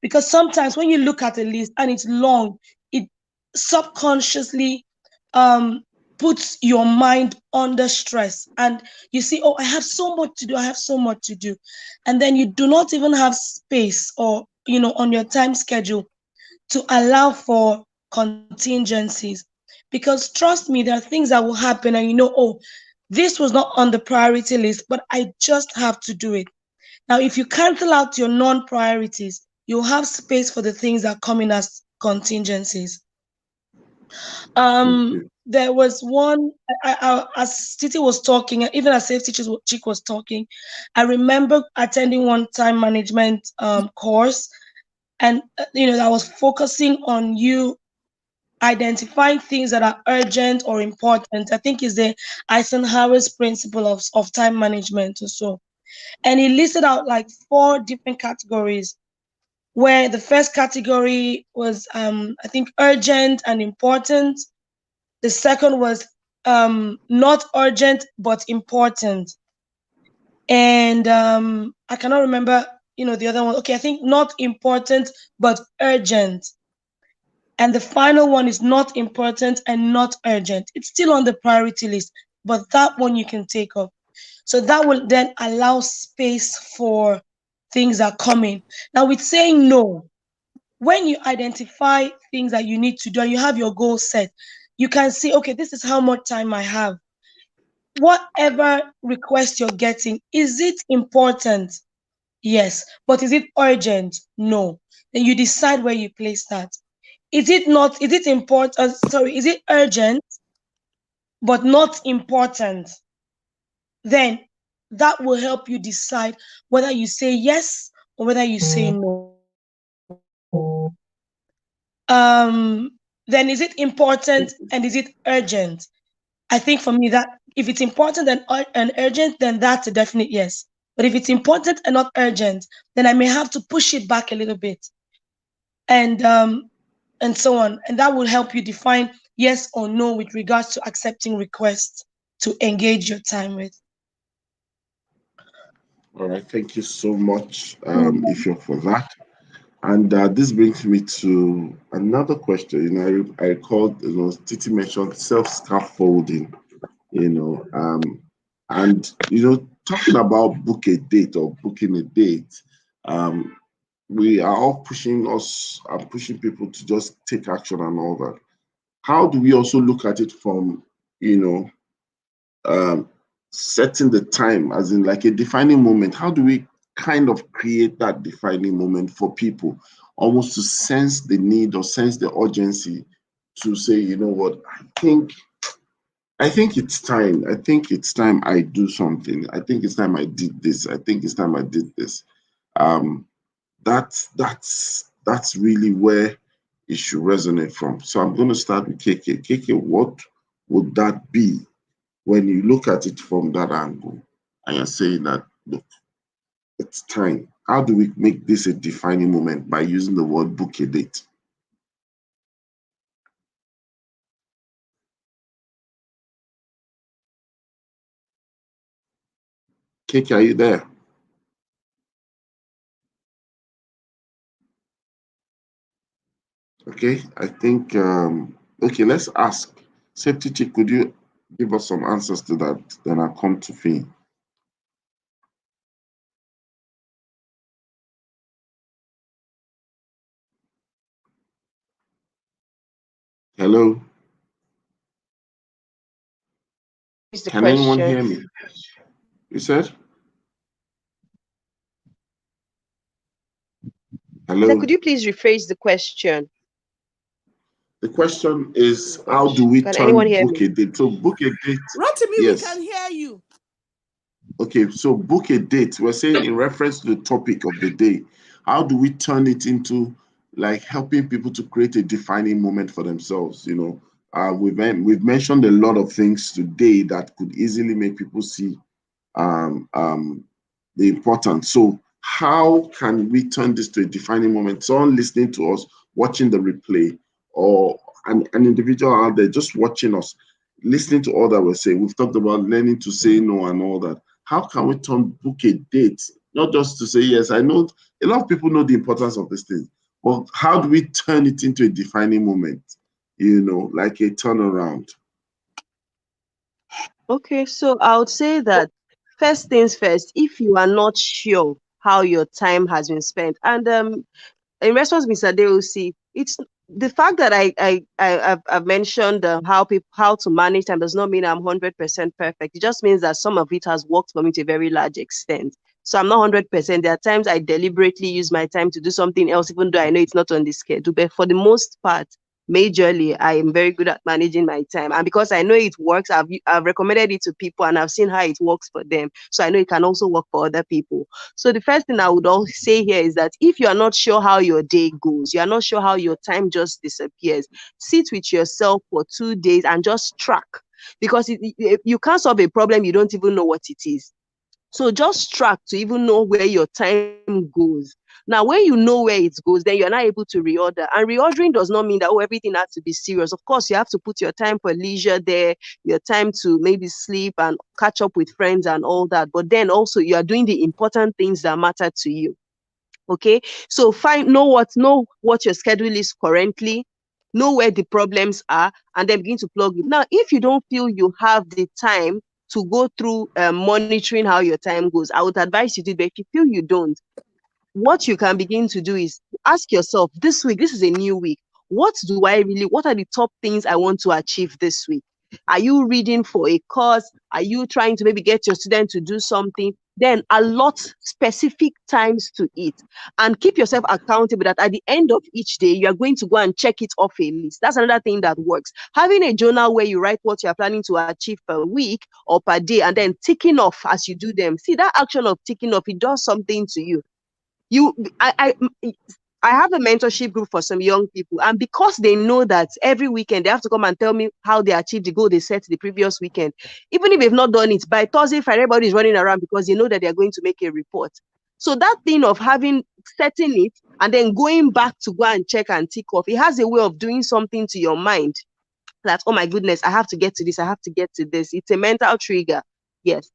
Because sometimes when you look at a list and it's long, it subconsciously um puts your mind under stress, and you see, oh, I have so much to do, I have so much to do, and then you do not even have space, or on your time schedule, to allow for contingencies. Because trust me, there are things that will happen, and oh, this was not on the priority list, but I just have to do it. Now, if you cancel out your non-priorities, you'll have space for the things that come in as contingencies. there was one, as Titi was talking, even as Safety Chick was talking, I remember attending one time management course, and that was focusing on you identifying things that are urgent or important. I think is the Eisenhower's principle of time management or so. And he listed out like 4 different categories, where the first category was I think urgent and important. The second was not urgent but important. And I cannot remember, the other one. Okay, I think not important but urgent. And the final one is not important and not urgent. It's still on the priority list, but that one you can take off. So that will then allow space for things that come in. Now, with saying no, when you identify things that you need to do and you have your goal set, you can see, okay, this is how much time I have. Whatever request you're getting, is it important? Yes. But is it urgent? No. Then you decide where you place that. Is it important? Is it urgent but not important? Then that will help you decide whether you say yes or whether you say no. Then is it important and is it urgent? I think for me that if it's important and urgent, then that's a definite yes. But if it's important and not urgent, then I may have to push it back a little bit, and so on. And that will help you define yes or no with regards to accepting requests to engage your time with. All right, thank you so much, Ifyo, for that. And this brings me to another question. I recall, Titi mentioned self-scaffolding, and talking about book a date or booking a date, we are all pushing people to just take action and all that. How do we also look at it from, setting the time, as in like a defining moment? How do we kind of create that defining moment for people, almost to sense the need or sense the urgency to say, you know what, I think it's time. I think it's time I do something. I think it's time I did this. I think it's time I did this. That's really where it should resonate from. So I'm going to start with KK. KK, what would that be when you look at it from that angle and you're saying that, look, it's time? How do we make this a defining moment by using the word book a date? KK, are you there? Okay, I think, okay, let's ask. Safety Chick, could you give us some answers to that? Then I'll come to Fee. Hello? Can anyone hear me? You said? Hello? Could you please rephrase the question? The question is, how do we turn book a date? So book a date. Rotimi, yes. We can hear you. Okay, so book a date. We're saying in reference to the topic of the day, how do we turn it into like helping people to create a defining moment for themselves? We've mentioned a lot of things today that could easily make people see the importance. So how can we turn this to a defining moment? Someone listening to us, watching the replay, or an individual out there just watching us, listening to all that we're saying. We've talked about learning to say no and all that. How can we turn book a date, not just to say yes? I know a lot of people know the importance of this thing, but how do we turn it into a defining moment, like a turnaround? Okay, so I would say that first things first, if you are not sure how your time has been spent, and in response, Mr. Deosi, it's the fact that I've mentioned how to manage time does not mean I'm 100% perfect. It just means that some of it has worked for me to a very large extent. So I'm not 100%. There are times I deliberately use my time to do something else, even though I know it's not on the schedule. But for the most part, majorly, I am very good at managing my time. And because I know it works, I've recommended it to people and I've seen how it works for them. So I know it can also work for other people. So the first thing I would also say here is that if you are not sure how your day goes, you are not sure how your time just disappears, sit with yourself for 2 days and just track. Because you can't solve a problem you don't even know what it is. So just track to even know where your time goes. Now, when you know where it goes, then you're not able to reorder. And reordering does not mean that, oh, everything has to be serious. Of course, you have to put your time for leisure there, your time to maybe sleep and catch up with friends and all that. But then also you are doing the important things that matter to you. Okay, so know what your schedule is currently, know where the problems are, and then begin to plug it. Now, if you don't feel you have the time to go through monitoring how your time goes, I would advise you to, but if you feel you don't, what you can begin to do is ask yourself, this week, this is a new week. What are the top things I want to achieve this week? Are you reading for a course? Are you trying to maybe get your student to do something? Then allot specific times to it and keep yourself accountable that at the end of each day, you are going to go and check it off a list. That's another thing that works. Having a journal where you write what you are planning to achieve per week or per day and then ticking off as you do them. See, that action of ticking off, it does something to you. I have a mentorship group for some young people, and because they know that every weekend they have to come and tell me how they achieved the goal they set the previous weekend, even if they've not done it by Thursday, Friday, everybody is running around because they know that they're going to make a report. So that thing of setting it and then going back to go and check and tick off, it has a way of doing something to your mind that, oh my goodness, I have to get to this, I have to get to this. It's a mental trigger. Yes.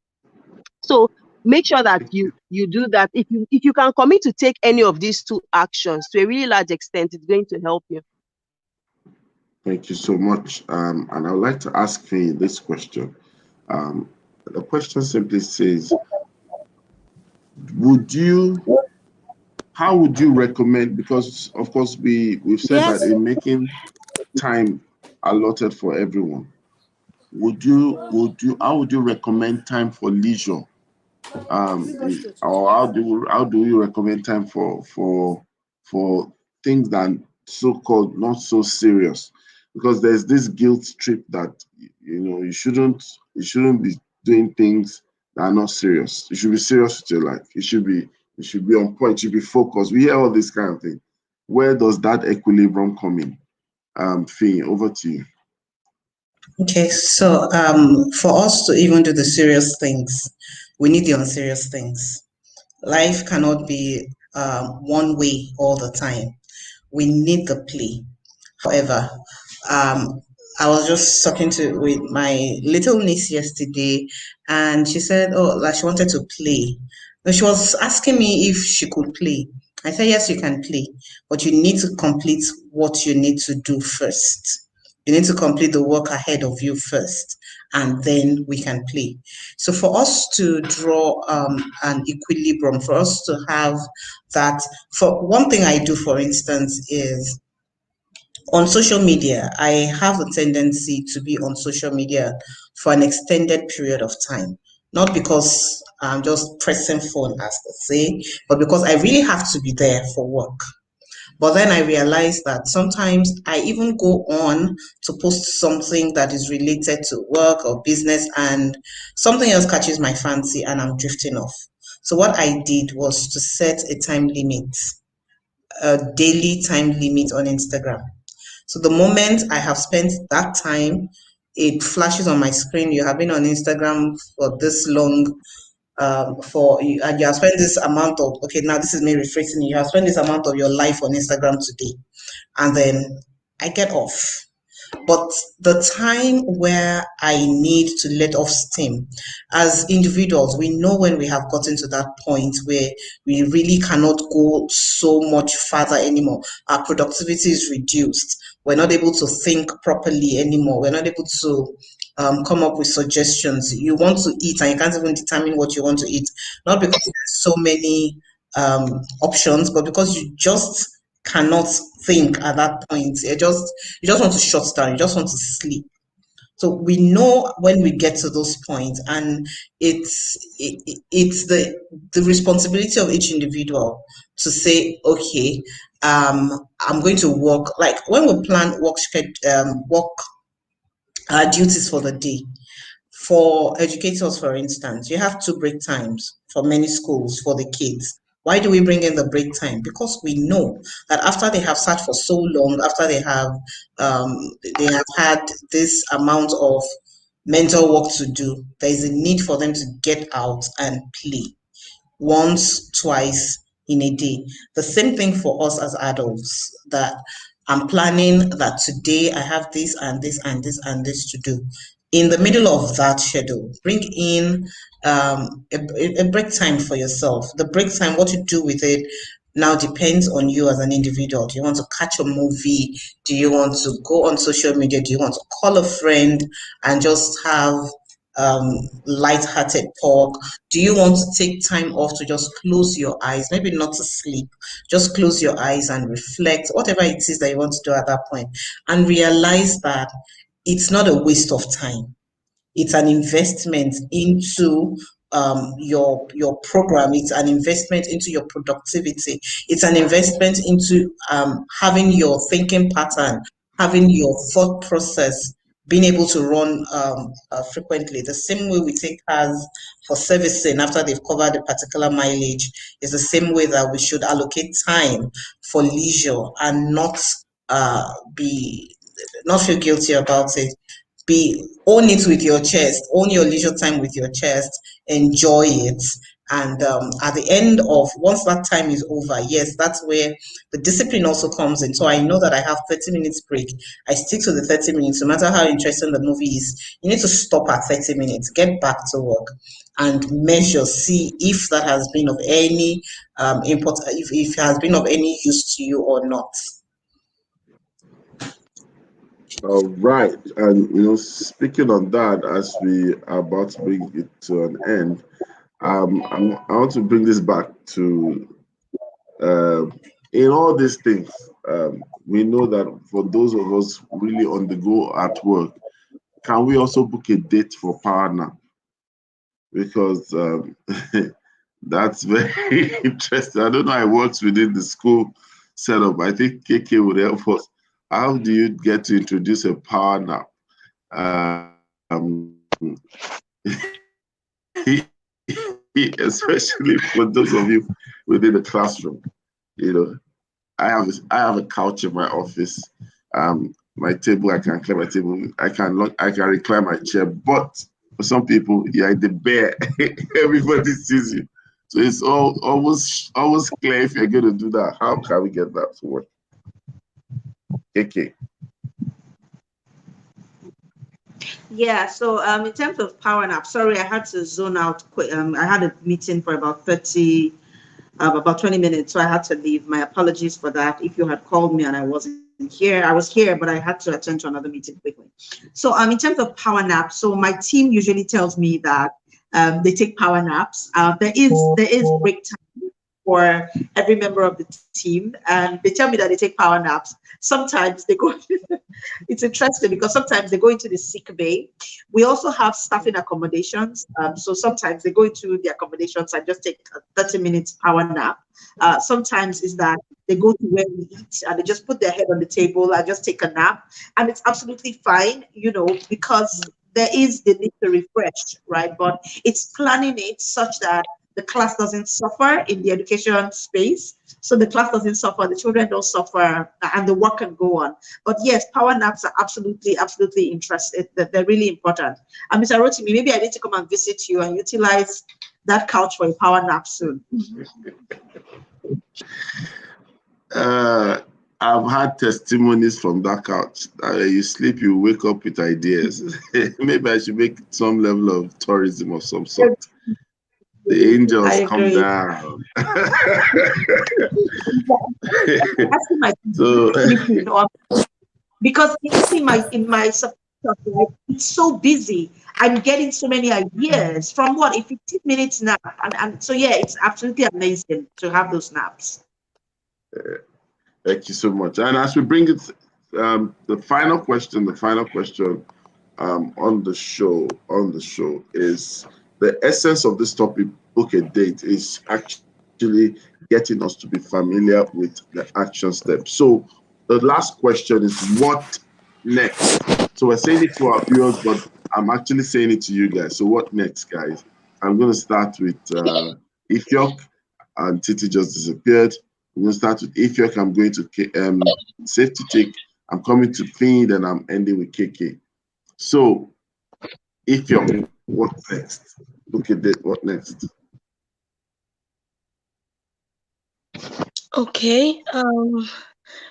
So make sure that you do that. If you can commit to take any of these two actions to a really large extent, it's going to help you. Thank you so much. And I would like to ask you this question. The question simply says, how would you recommend, because of course we've said that in making time allotted for everyone, how would you recommend time for leisure? Or how do you recommend time for things that so-called not so serious? Because there's this guilt trip that you shouldn't be doing things that are not serious. You should be serious with your life. You should be on point. You should be focused. We hear all this kind of thing. Where does that equilibrium come in? Fee, over to you. Okay, so for us to even do the serious things, we need the unserious things. Life cannot be one way all the time. We need the play. However, I was just talking with my little niece yesterday, and she said, oh, like she wanted to play. But she was asking me if she could play. I said, yes, you can play, but you need to complete what you need to do first. You need to complete the work ahead of you first, and then we can play. So for us to draw an equilibrium, for us to have that, for one thing I do, for instance, is on social media, I have a tendency to be on social media for an extended period of time. Not because I'm just pressing phone, as they say, but because I really have to be there for work. But then I realized that sometimes I even go on to post something that is related to work or business, and something else catches my fancy and I'm drifting off. So what I did was to set a time limit, a daily time limit on Instagram. So the moment I have spent that time, it flashes on my screen. You have been on Instagram for this long, and you have spent this amount of, okay, now this is me rephrasing, you have spent this amount of your life on Instagram today, and then I get off. But the time where I need to let off steam, as individuals, we know when we have gotten to that point where we really cannot go so much farther anymore. Our productivity is reduced. We're not able to think properly anymore. We're not able to come up with suggestions. You want to eat and you can't even determine what you want to eat, not because there's so many options, but because you just cannot think at that point. You just want to shut down. You just want to sleep. So we know when we get to those points, and it's the responsibility of each individual to say, okay, I'm going to work, like when we plan work duties for the day. For educators, for instance, you have 2 break times for many schools for the kids. Why do we bring in the break time? Because we know that after they have sat for so long, after they have had this amount of mental work to do, there is a need for them to get out and play once, twice in a day. The same thing for us as adults, that I'm planning that today I have this and this and this and this to do. In the middle of that schedule, bring in a break time for yourself. The break time, what you do with it now depends on you as an individual. Do you want to catch a movie? Do you want to go on social media? Do you want to call a friend and just have light-hearted talk? Do you want to take time off to just close your eyes, maybe not to sleep, just close your eyes and reflect, whatever it is that you want to do at that point, and realize that it's not a waste of time. It's an investment into your program. It's an investment into your productivity. It's an investment into having your thinking pattern, having your thought process, being able to run frequently. The same way we take cars for servicing after they've covered a particular mileage is the same way that we should allocate time for leisure and not feel guilty about it. Own it with your chest, own your leisure time with your chest, enjoy it. And at the end of, once that time is over, yes, that's where the discipline also comes in. So I know that I have 30 minutes break. I stick to the 30 minutes, no matter how interesting the movie is. You need to stop at 30 minutes, get back to work, and measure, see if that has been of any if it has been of any use to you or not. All right. And speaking on that, as we are about to bring it to an end, I want to bring this back to in all these things. We know that for those of us really on the go at work, can we also book a date for power nap? Because that's very interesting. I don't know how it works within the school setup. I think KK would help us. How do you get to introduce a power nap? Especially for those of you within the classroom. I have a couch in my office. My table, I can clear my table. I can recline my chair. But for some people, you're in the bear. Everybody sees you. So it's almost clear if you're going to do that. How can we get that to work? Okay. Yeah, so in terms of power nap, sorry, I had to zone out quick. I had a meeting for about 20 minutes, so I had to leave. My apologies for that. If you had called me and I wasn't here, I was here, but I had to attend to another meeting quickly. So in terms of power nap, so my team usually tells me that they take power naps. There is break time for every member of the team, and they tell me that they take power naps. Sometimes they go, it's interesting because sometimes they go into the sick bay. We also have staffing accommodations. So sometimes they go into the accommodations and just take a 30 minutes power nap. Sometimes is that they go to where we eat and they just put their head on the table and just take a nap. And it's absolutely fine, because there is the need to refresh, right? But it's planning it such that the class doesn't suffer in the education space. So the class doesn't suffer, the children don't suffer, and the work can go on. But yes, power naps are absolutely interesting. They're really important. And Mr. Rotimi, maybe I need to come and visit you and utilize that couch for a power nap soon. I've had testimonies from that couch. You sleep, you wake up with ideas. Maybe I should make some level of tourism of some sort. The angels come down. Because in my subconscious, it's so busy. I'm getting so many ideas from what a 15 minutes nap, and so yeah, it's absolutely amazing to have those naps. Thank you so much. And as we bring it, the final question on the show is the essence of this topic, book a date, is actually getting us to be familiar with the action steps. So the last question is what next? So we're saying it to our viewers, but I'm actually saying it to you guys. So what next, guys? I'm going to start with Ifyok, and Titi just disappeared. I'm going to start with Ifyok. I'm going to Safety Check. I'm coming to Fiend, and I'm ending with KK. So, Ifyok, what next? Look at it. What next? Okay.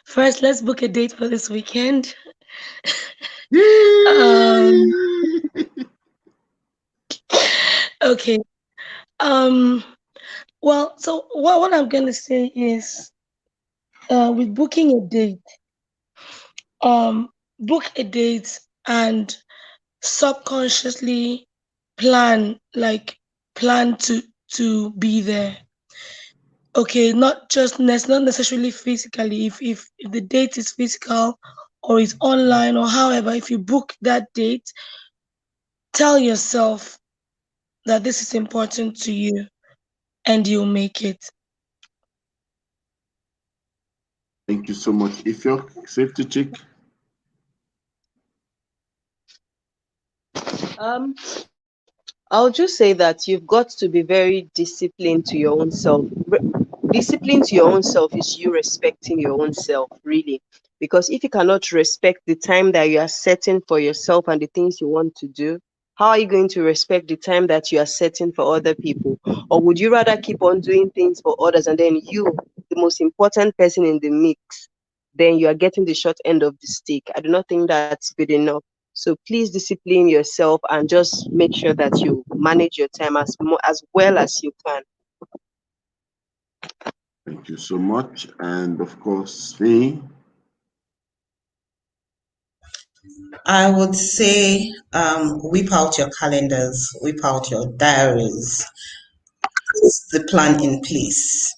First, let's book a date for this weekend. Okay. Well, so what I'm gonna say is, with booking a date, book a date and subconsciously plan to be there. Okay, not necessarily physically. If the date is physical or is online or however, if you book that date, tell yourself that this is important to you and you'll make it. Thank you so much, Ifyok. Safety Check. I'll just say that you've got to be very disciplined to your own self. Discipline to your own self is you respecting your own self, really. Because if you cannot respect the time that you are setting for yourself and the things you want to do, how are you going to respect the time that you are setting for other people? Or would you rather keep on doing things for others and then you, the most important person in the mix, then you are getting the short end of the stick? I do not think that's good enough. So please discipline yourself and just make sure that you manage your time as well as you can. Thank you so much. And of course, me. I would say whip out your calendars, whip out your diaries, put the plan in place.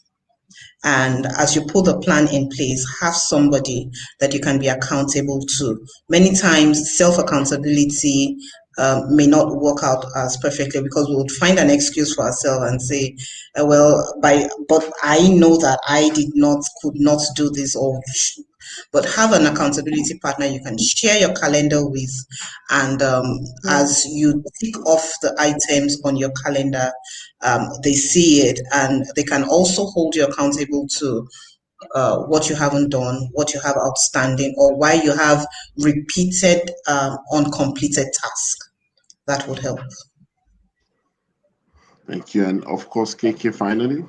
And as you put the plan in place, have somebody that you can be accountable to. Many times, self accountability may not work out as perfectly because we would find an excuse for ourselves and say, but I know that I could not do this, or but have an accountability partner you can share your calendar with, and as you tick off the items on your calendar, they see it, and they can also hold you accountable to what you haven't done, what you have outstanding, or why you have repeated uncompleted tasks. That would help. Thank you. And of course, KK, finally.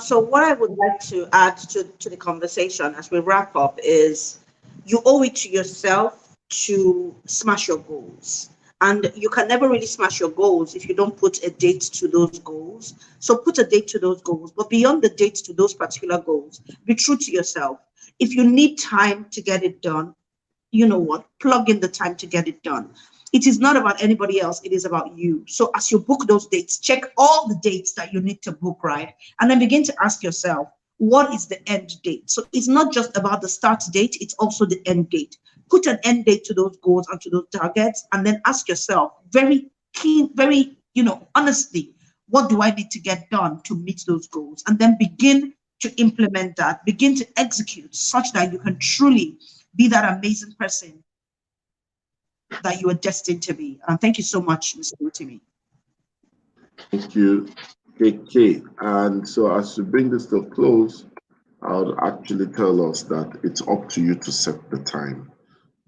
So what I would like to add to the conversation as we wrap up is you owe it to yourself to smash your goals. And you can never really smash your goals if you don't put a date to those goals. So put a date to those goals. But beyond the date to those particular goals, be true to yourself. If you need time to get it done, you know what? Plug in the time to get it done. It is not about anybody else, it is about you. So as you book those dates, check all the dates that you need to book, right? And then begin to ask yourself, what is the end date? So it's not just about the start date, it's also the end date. Put an end date to those goals and to those targets, and then ask yourself very keen, very, honestly, what do I need to get done to meet those goals? And then begin to implement that, begin to execute such that you can truly be that amazing person that you are destined to be. Thank you so much, Mr. Rotimi. Thank you, KK. And so as we bring this to a close, I would actually tell us that it's up to you to set the time.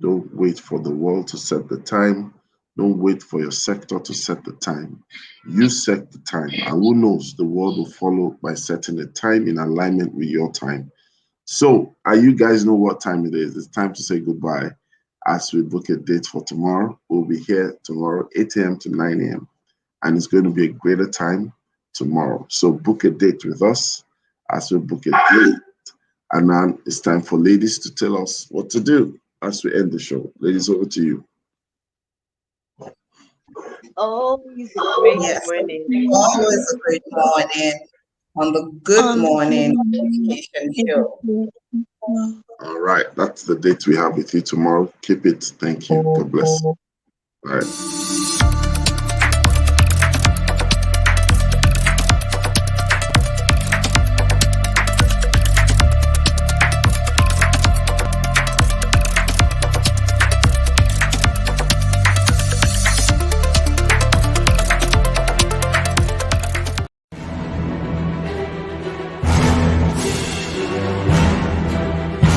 Don't wait for the world to set the time. Don't wait for your sector to set the time. You set the time, and who knows, the world will follow by setting the time in alignment with your time. So, you guys know what time it is? It's time to say goodbye as we book a date for tomorrow. We'll be here tomorrow, 8 a.m. to 9 a.m. And it's going to be a greater time tomorrow. So book a date with us as we book a date. And now it's time for ladies to tell us what to do as we end the show. Ladies, over to you. Always a great morning. Always a great morning on the Good Morning Education Show. All right, that's the date we have with you tomorrow. Keep it. Thank you. God bless. Bye.